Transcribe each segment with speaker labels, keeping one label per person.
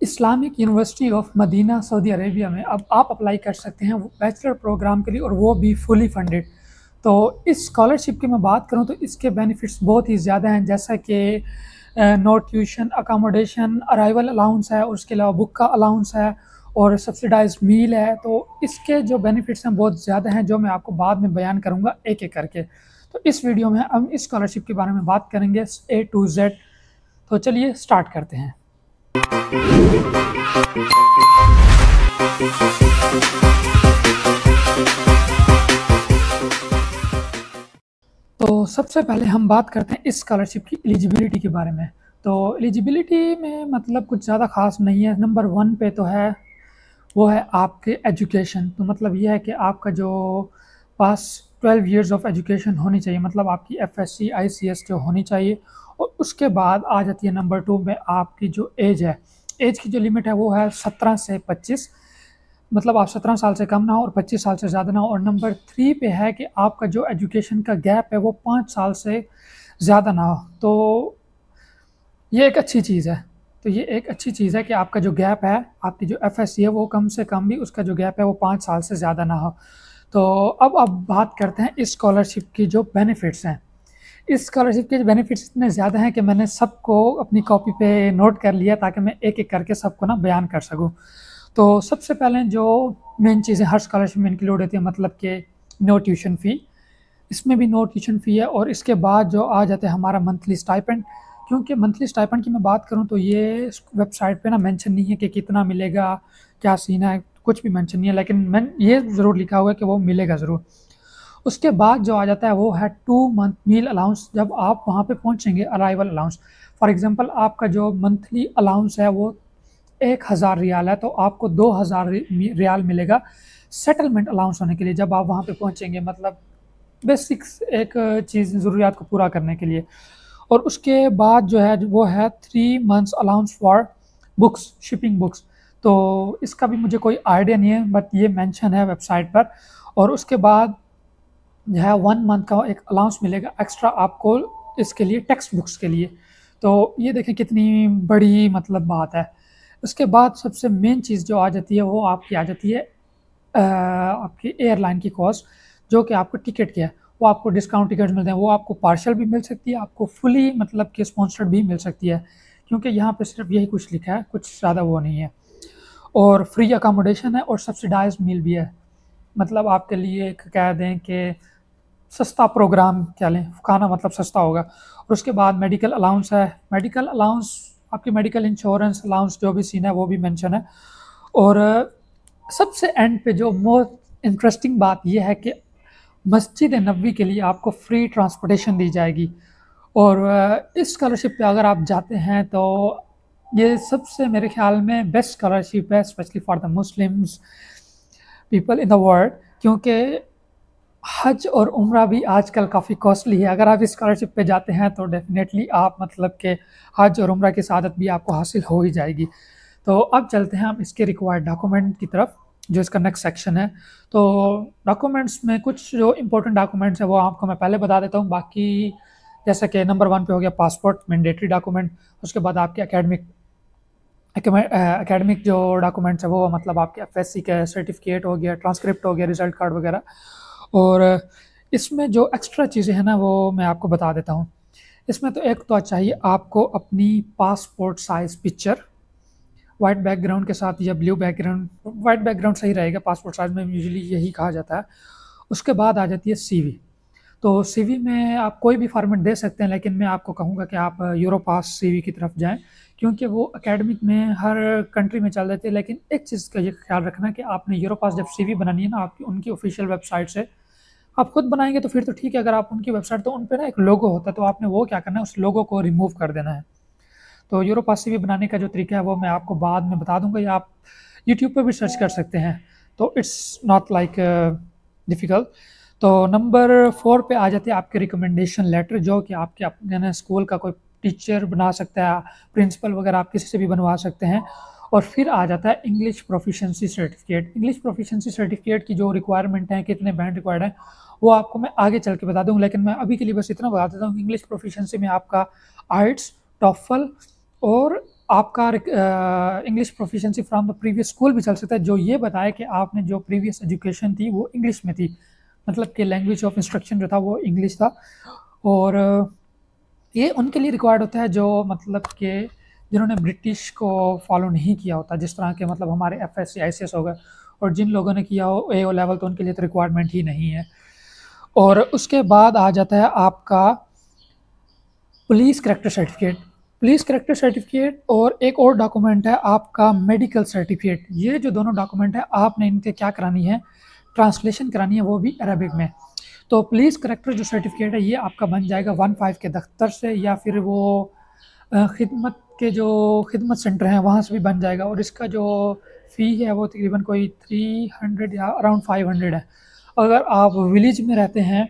Speaker 1: Islamic university of Medina Saudi Arabia में अब आप अप्लाई कर सकते हैं बैचलर प्रोग्राम के लिए, और वो भी फुली फंडेड। तो इस स्कॉलरशिप की मैं बात करूं तो इसके बेनिफिट्स बहुत ही ज़्यादा हैं, जैसा कि no tuition, accommodation, arrival allowance है, और उसके अलावा बुक का अलाउंस है, और सब्सिडाइज्ड मील है। तो इसके जो बेनिफिट्स हैं बहुत ज़्यादा हैं, जो मैं आपको बाद में बयान करूँगा एक एक करके। तो इस वीडियो में हम इस स्कॉलरशिप के बारे में बात करेंगे A to Z। तो चलिए स्टार्ट करते हैं। तो सबसे पहले हम बात करते हैं इस स्कॉलरशिप की एलिजिबिलिटी के बारे में। तो एलिजिबिलिटी में मतलब कुछ ज़्यादा ख़ास नहीं है। नंबर 1 पे तो है, वो है आपके एजुकेशन। तो मतलब ये है कि आपका जो पास 12 इयर्स ऑफ एजुकेशन होनी चाहिए, मतलब आपकी FSC ICS जो होनी चाहिए। और उसके बाद आ जाती है नंबर 2 में आपकी जो एज है। एज की जो लिमिट है वो है 17 से 25, मतलब आप 17 साल से कम ना हो और 25 साल से ज़्यादा ना हो। और नंबर 3 पे है कि आपका जो एजुकेशन का गैप है वो 5 साल से ज़्यादा ना हो। तो ये एक अच्छी चीज़ है। तो ये एक अच्छी चीज़ है कि आपका जो गैप है, आपकी जो FSC है वो कम से कम भी उसका जो गैप है वो 5 साल से ज़्यादा ना हो। तो अब बात करते हैं इस स्कॉलरशिप की जो बेनिफिट्स हैं। इस स्कॉलरशिप के बेनिफिट्स इतने ज़्यादा हैं कि मैंने सबको अपनी कॉपी पे नोट कर लिया, ताकि मैं एक एक करके सबको ना बयान कर सकूँ। तो सबसे पहले जो मेन चीज़ें हर स्कॉलरशिप में इंक्लूड होती है, मतलब कि नो ट्यूशन फ़ी, इसमें भी नो ट्यूशन फ़ी है। और इसके बाद जो आ जाता है हमारा मंथली स्टाइपेंड। क्योंकि मंथली स्टाइपेंड की मैं बात करूँ तो ये वेबसाइट पे ना मेंशन नहीं है कि कितना मिलेगा, क्या सीन है, कुछ भी मेंशन नहीं है, लेकिन मैं ये ज़रूर लिखा हुआ है कि वो मिलेगा ज़रूर। उसके बाद जो आ जाता है वो है 2 मंथ मील अलाउंस। जब आप वहाँ पे पहुँचेंगे, अराइवल अलाउंस, फॉर एग्जांपल आपका जो मंथली अलाउंस है वो 1000 रियाल है, तो आपको 2000 रियाल मिलेगा सेटलमेंट अलाउंस होने के लिए जब आप वहाँ पे पहुँचेंगे, मतलब बेसिक्स एक चीज़ ज़रूरियात को पूरा करने के लिए। और उसके बाद जो है वो है 3 months allowance for books, shipping books. तो इसका भी मुझे कोई आइडिया नहीं है, बट ये मेंशन है वेबसाइट पर। और उसके बाद जो है 1 मंथ का एक अलाउंस मिलेगा एक्स्ट्रा आपको इसके लिए, टेक्स्ट बुक्स के लिए। तो ये देखें कितनी बड़ी मतलब बात है। उसके बाद सबसे मेन चीज़ जो आ जाती है वो आपकी आ जाती है आपकी एयरलाइन की कॉस्ट, जो कि आपको टिकट की है। वो आपको डिस्काउंट टिकट मिलते हैं, वो आपको पार्शियल भी मिल सकती है, आपको फुली मतलब कि स्पॉन्सर्ड भी मिल सकती है, क्योंकि यहाँ पे सिर्फ यही कुछ लिखा है, कुछ ज़्यादा वो नहीं है। और फ्री अकोमोडेशन है और सब्सिडाइज्ड मील भी है, मतलब आपके लिए एक कह दें कि सस्ता प्रोग्राम क्या लें, खाना मतलब सस्ता होगा। और उसके बाद मेडिकल अलाउंस है। मेडिकल अलाउंस, आपकी मेडिकल इंश्योरेंस अलाउंस जो भी सीन है वो भी मेंशन है। और सबसे एंड पे जो मोस्ट इंटरेस्टिंग बात यह है कि मस्जिद नबवी के लिए आपको फ्री ट्रांसपोर्टेशन दी जाएगी। और इस स्कॉलरशिप पे अगर आप जाते हैं तो ये सबसे मेरे ख्याल में बेस्ट स्कॉलरशिप है, specially for the Muslims people in the world, क्योंकि हज और उम्रा भी आजकल काफ़ी कॉस्टली है। अगर आप इस स्कॉलरशिप पे जाते हैं तो डेफिनेटली आप मतलब के हज और उम्रा की सआदत भी आपको हासिल हो ही जाएगी। तो अब चलते हैं हम इसके रिक्वायर्ड डॉक्यूमेंट की तरफ, जो इसका नेक्स्ट सेक्शन है। तो डॉक्यूमेंट्स में कुछ जो इंपॉर्टेंट डॉक्यूमेंट्स हैं वो आपको मैं पहले बता देता हूँ। बाकी जैसा कि नंबर 1 पे हो गया पासपोर्ट, मैंडेटरी डॉक्यूमेंट। उसके बाद आपके एकेडमिक जो डॉक्यूमेंट्स है वो मतलब आपके FSC का सर्टिफिकेट हो गया, ट्रांसक्रिप्ट हो गया, रिजल्ट कार्ड वगैरह। और इसमें जो एक्स्ट्रा चीज़ें हैं ना वो मैं आपको बता देता हूँ। इसमें तो एक तो चाहिए आपको अपनी passport size picture, white background के साथ या ब्लू बैकग्राउंड, वाइट बैकग्राउंड सही रहेगा, पासपोर्ट साइज़ में यूजुअली यही कहा जाता है। उसके बाद आ जाती है CV। तो CV में आप कोई भी फॉर्मेट दे सकते हैं, लेकिन मैं आपको कहूँगा कि आप यूरोपास CV की तरफ जाएँ, क्योंकि वो एकेडमिक में हर कंट्री में चल देते हैं। लेकिन एक चीज़ का ये ख्याल रखना कि आपने यूरोपास जब CV बनानी है ना आपकी, उनकी ऑफिशियल वेबसाइट से, आप खुद बनाएंगे तो फिर तो ठीक है। अगर आप उनकी वेबसाइट, तो उन पे ना एक लोगो होता है, तो आपने वो क्या करना है, उस लोगो को रिमूव कर देना है। तो यूरोपास CV बनाने का जो तरीका है वो मैं आपको बाद में बता दूंगा, या आप यूट्यूब पे भी सर्च कर सकते हैं। तो इट्स नॉट लाइक डिफ़िकल्ट। तो नंबर 4 पे आ जाते हैं आपके रिकमेंडेशन लेटर, जो कि आपके अपने स्कूल का कोई टीचर बना सकता है, प्रिंसिपल वगैरह आप किसी से भी बनवा सकते हैं। और फिर आ जाता है English proficiency certificate. English proficiency certificate की जो रिक्वायरमेंट है, कितने बैंड रिक्वायर्ड है, वो आपको मैं आगे चल के बता दूँगा। लेकिन मैं अभी के लिए बस इतना बता देता हूँ कि इंग्लिश प्रोफिशिएंसी में आपका आइट्स, टॉफल और आपका English proficiency from the previous school भी चल सकता है, जो ये बताए कि आपने जो प्रीवियस एजुकेशन थी वो इंग्लिश में थी, मतलब कि लैंग्वेज ऑफ इंस्ट्रक्शन जो था वो इंग्लिश था। और ये उनके लिए रिक्वायर्ड होता है जो मतलब कि जिन्होंने ब्रिटिश को फॉलो नहीं किया होता, जिस तरह के मतलब हमारे एफएससी आईसीएस हो गए, और जिन लोगों ने किया हो एओ लेवल तो उनके लिए तो रिक्वायरमेंट ही नहीं है। और उसके बाद आ जाता है आपका police character certificate. Police character certificate और एक और डॉक्यूमेंट है आपका मेडिकल सर्टिफिकेट। ये जो दोनों डॉक्यूमेंट है आपने इनके क्या करानी है, ट्रांसलेशन करानी है, वो भी अरबिक में। तो पुलिस करेक्टर जो सर्टिफिकेट है ये आपका बन जाएगा 1-5 के दफ्तर से, या फिर वो खिदमत के जो खिदमत सेंटर हैं वहाँ से भी बन जाएगा। और इसका जो फ़ी है वो तकरीबन कोई 300 या अराउंड 500 है। अगर आप विलेज में रहते हैं,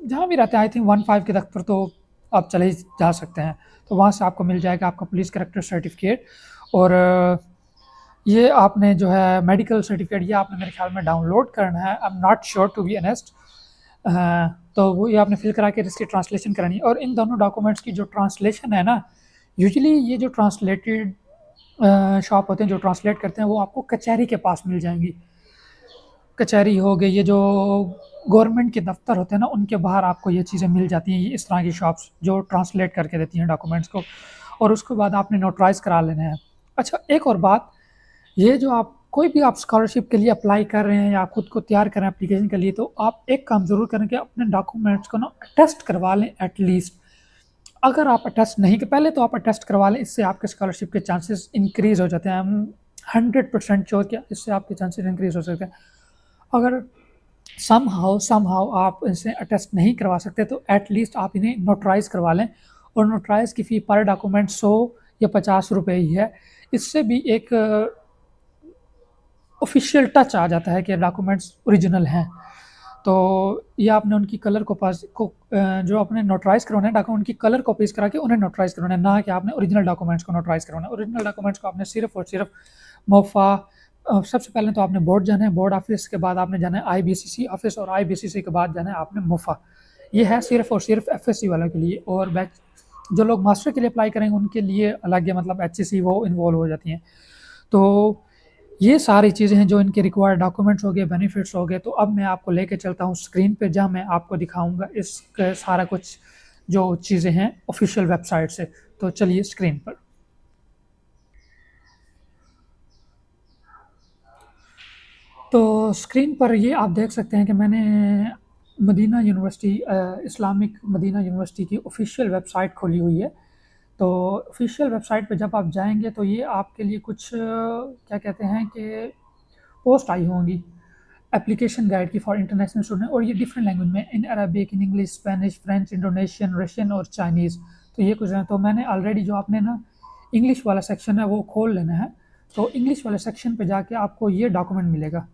Speaker 1: जहाँ भी रहते हैं, आई थिंक 1-5 के दफ्तर तो आप चले ही जा सकते हैं, तो वहाँ से आपको मिल जाएगा आपका पुलिस करेक्टर सर्टिफिकेट। और ये आपने जो है मेडिकल सर्टिफिकेट ये आपने मेरे ख्याल में डाउनलोड करना है, I am not sure to be honest. तो वो ये आपने फिल करा के इसकी ट्रांसलेशन करानी है। और इन दोनों डॉक्यूमेंट्स की जो ट्रांसलेशन है ना, यूजुअली ये जो ट्रांसलेटेड शॉप होते हैं जो ट्रांसलेट करते हैं वो आपको कचहरी के पास मिल जाएंगी। कचहरी हो गई, ये जो गवर्नमेंट के दफ्तर होते हैं ना उनके बाहर आपको ये चीज़ें मिल जाती हैं, ये इस तरह की शॉप्स जो ट्रांसलेट करके देती हैं डॉक्यूमेंट्स को। और उसके बाद आपने नोटराइज करा लेना है। अच्छा, एक और बात, ये जो आप कोई भी आप स्कॉलरशिप के लिए अप्लाई कर रहे हैं या आप खुद को तैयार कर रहे हैं एप्लीकेशन के लिए, तो आप एक काम ज़रूर करें कि अपने डॉक्यूमेंट्स को ना अटेस्ट करवा लें एटलीस्ट। अगर आप अटेस्ट नहीं कर, पहले तो आप अटेस्ट करवा लें, इससे आपके स्कॉलरशिप के चांसेस इंक्रीज़ हो जाते हैं। हम 100% श्योर कि इससे आपके चांसेस इंक्रीज़ हो सकते हैं। अगर समहाउ आप इनसे अटेस्ट नहीं करवा सकते तो एटलीस्ट आप इन्हें नोटराइज़ करवा लें। और नोटराइज़ की फ़ी पर डॉक्यूमेंट 100 या 50 रुपये ही है। इससे भी एक ऑफिशियल टच आ जाता है कि डॉक्यूमेंट्स ओरिजिनल हैं। तो ये आपने उनकी कलर को पास को जो आपने नोटराइज़ करवाना है डॉक्यूमेंट, उनकी कलर कॉपीज़ करा के उन्हें नोटराइज़ करवाना है, ना कि आपने ओरिजिनल डॉक्यूमेंट्स को नोटराइज़ करवाना है। ओरिजिनल डॉक्यूमेंट्स को आपने सिर्फ़ और सिर्फ मोफ़ा सबसे पहले तो आपने बोर्ड जाना है, बोर्ड ऑफिस के बाद आपने जाना है आईबीसीसी ऑफिस, और आईबीसीसी के बाद जाना है आपने मोफ़ा। ये है सिर्फ़ और सिर्फ एफएससी वालों के लिए। और बैच जो लोग मास्टर के लिए अप्लाई करेंगे उनके लिए अलग है, मतलब एचईसी वो इन्वॉल्व हो जाती हैं। तो ये सारी चीज़ें हैं जो इनके रिक्वायर्ड डॉक्यूमेंट्स हो गए, बेनिफिट्स हो गए। तो अब मैं आपको लेके चलता हूँ स्क्रीन पे, जहाँ मैं आपको दिखाऊंगा इसका सारा कुछ जो चीज़ें हैं ऑफिशियल वेबसाइट से। तो चलिए स्क्रीन पर। तो स्क्रीन पर ये आप देख सकते हैं कि मैंने Medina university Islamic Medina university की ऑफिशियल वेबसाइट खोली हुई है। तो ऑफिशियल वेबसाइट पे जब आप जाएंगे तो ये आपके लिए कुछ क्या कहते हैं कि पोस्ट आई होंगी एप्लीकेशन गाइड की फॉर इंटरनेशनल स्टूडेंट, और ये डिफरेंट लैंग्वेज में, in Arabic, in English, Spanish, French, Indonesian, Russian और चाइनीज़। तो ये कुछ है। तो मैंने ऑलरेडी जो आपने ना इंग्लिश वाला सेक्शन है वो खोल लेना है। तो इंग्लिश वाले सेक्शन पे जाके आपको ये डॉक्यूमेंट मिलेगा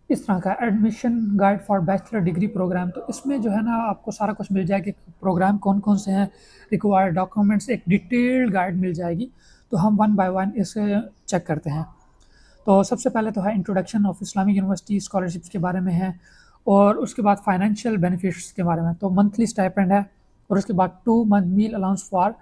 Speaker 1: इस तरह का, admission guide for bachelor degree program. तो इसमें जो है ना आपको सारा कुछ मिल जाएगा कि प्रोग्राम कौन कौन से हैं, रिक्वायर्ड डॉक्यूमेंट्स, एक डिटेल्ड गाइड मिल जाएगी। तो हम 1 बाय 1 इसे चेक करते हैं। तो सबसे पहले तो है introduction of Islamic university scholarships के बारे में है, और उसके बाद फाइनेंशियल बेनिफिट्स के बारे में। तो मंथली स्टाइपेंड है, और उसके बाद 2 month meal allowance for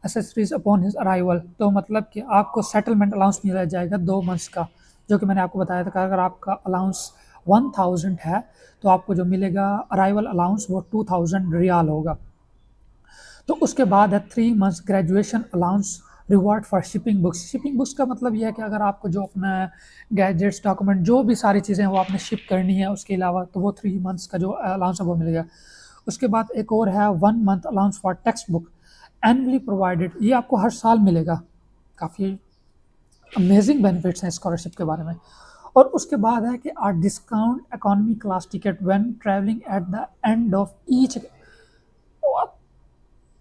Speaker 1: accessories upon his arrival. तो मतलब कि आपको सेटलमेंट अलाउंस मिला जाएगा 2 मंथ्स का, जो कि मैंने आपको बताया था कि अगर आपका अलाउंस 1000 है तो आपको जो मिलेगा अराइवल अलाउंस वो 2000 रियाल होगा। तो उसके बाद है 3 months graduation allowance reward for shipping books. Shipping books का मतलब यह है कि अगर आपको जो अपना गैजेट्स, डॉक्यूमेंट, जो भी सारी चीज़ें हैं वो आपने शिप करनी है उसके अलावा, तो वो 3 मंथ्स का जो अलाउंस है वो मिलेगा। उसके बाद एक और है 1 month allowance for text book annually provided. ये आपको हर साल मिलेगा। काफ़ी अमेजिंग बेनिफिट्स हैं स्कॉलरशिप के बारे में। और उसके बाद है कि are discount economy class ticket when travelling at the end of each.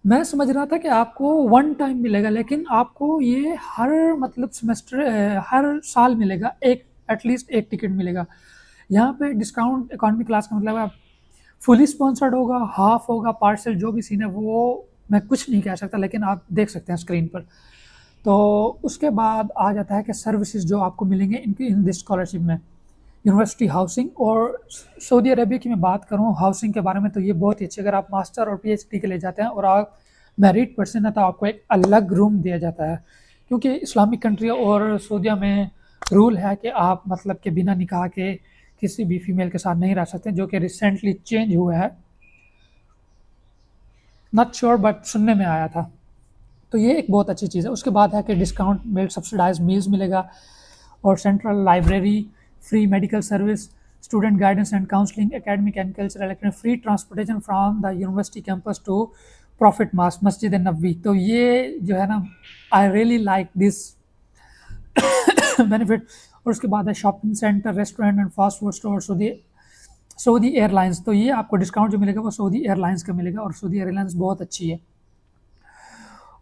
Speaker 1: मैं समझ रहा था कि आपको वन टाइम मिलेगा, लेकिन आपको ये हर मतलब सेमेस्टर हर साल मिलेगा, एक एटलीस्ट एक टिकट मिलेगा। यहाँ पे डिस्काउंट इकोनॉमी क्लास का मतलब आप फुली स्पॉन्सर्ड होगा, हाफ होगा, पार्सल, जो भी सीन है वो मैं कुछ नहीं कह सकता, लेकिन आप देख सकते हैं स्क्रीन पर। तो उसके बाद आ जाता है कि सर्विसेज जो आपको मिलेंगे इनकी इन दिस स्कॉलरशिप में, यूनिवर्सिटी हाउसिंग। और सऊदी अरबिया की मैं बात करूँ हाउसिंग के बारे में तो ये बहुत ही अच्छी, अगर आप मास्टर और पीएचडी के लिए जाते हैं और आप मैरिड पर्सन है तो आपको एक अलग रूम दिया जाता है, क्योंकि इस्लामिक कंट्री और सऊदीया में रूल है कि आप मतलब के बिना निकाह के किसी भी फीमेल के साथ नहीं रह सकते, जो कि रिसेंटली चेंज हुआ है, नॉट श्योर बट सुनने में आया था। तो ये एक बहुत अच्छी चीज़ है। उसके बाद है कि डिस्काउंट मिल सब्सिडाइज मील्स मिलेगा, और central library, free medical service, student guidance and counselling, academic and cultural activity, free transportation from the university campus to prophet mosque Masjid Nabawi. तो ये जो है ना, I really like this benefit. और उसके बाद है shopping centre, restaurant and fast food store, Saudi airlines. तो ये आपको डिस्काउंट जो मिलेगा वो सऊदी एयरलाइंस का मिलेगा, और सऊदी एयरलाइंस बहुत अच्छी है।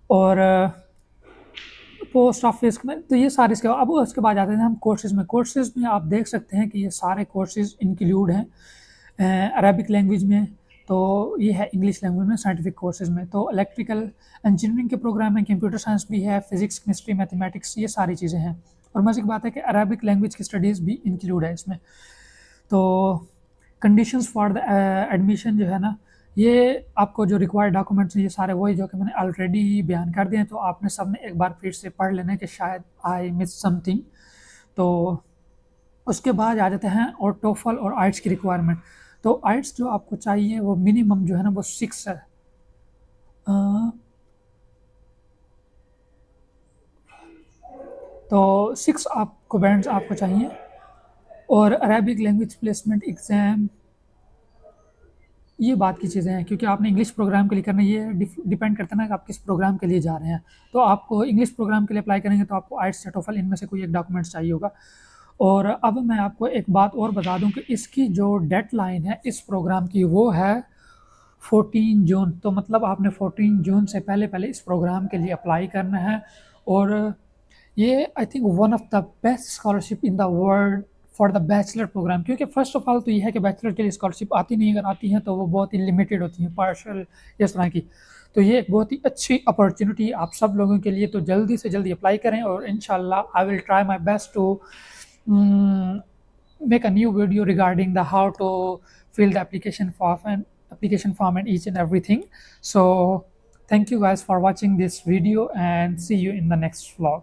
Speaker 1: और पोस्ट ऑफिस में तो ये सारे इसके अब उसके बाद जाते हैं हम कोर्सेज में। कोर्सेज में आप देख सकते हैं कि ये सारे कोर्सेज इंक्लूड हैं अरबिक लैंग्वेज में, तो ये है इंग्लिश लैंग्वेज में, साइंटिफिक कोर्सेज में तो इलेक्ट्रिकल इंजीनियरिंग के प्रोग्राम में, कंप्यूटर साइंस भी है, फिजिक्स, केमिस्ट्री, मैथमेटिक्स, ये सारी चीज़ें हैं। और मज़े की बात है कि अरबिक लैंग्वेज की स्टडीज़ भी इंक्लूड है इसमें। तो कंडीशंस फॉर द एडमिशन जो है ना, ये आपको जो रिक्वायर्ड डॉक्यूमेंट्स हैं ये सारे वही जो कि मैंने ऑलरेडी बयान कर दिए हैं, तो आपने सब ने एक बार फिर से पढ़ लेना है कि शायद आई मिस समथिंग। तो उसके बाद आ जाते हैं और टोफल और आइट्स की रिक्वायरमेंट। तो आइट्स जो आपको चाहिए वो मिनिमम जो है ना वो 6 है। तो 6 आपको बैंड्स आपको चाहिए। और अरेबिक लैंग्वेज प्लेसमेंट एग्ज़ाम, ये बात की चीज़ें हैं, क्योंकि आपने इंग्लिश प्रोग्राम के लिए करना है, ये डिपेंड करता है ना कि आप किस प्रोग्राम के लिए जा रहे हैं। तो आपको इंग्लिश प्रोग्राम के लिए अप्लाई करेंगे तो आपको आइट्स या टोफल इनमें से कोई एक डॉक्यूमेंट्स चाहिए होगा। और अब मैं आपको एक बात और बता दूं कि इसकी जो डेडलाइन है इस प्रोग्राम की वो है 14 जून। तो मतलब आपने 14 जून से पहले पहले इस प्रोग्राम के लिए अप्लाई करना है। और ये I think one of the best scholarship in the world for the bachelor program, क्योंकि फ़र्स्ट ऑफ ऑल तो ये है कि बैचलर के लिए स्कॉलरशिप आती नहीं, अगर आती हैं तो वो बहुत ही लिमिटेड होती हैं, पार्शल इस तरह की। तो ये एक बहुत ही अच्छी अपॉर्चुनिटी आप सब लोगों के लिए, तो जल्दी से जल्दी अप्लाई करें। और इंशाल्लाह I will try my best to make a new video regarding the how to fill the application form and each and everything. So thank you guys for watching this video, and see you in the next vlog.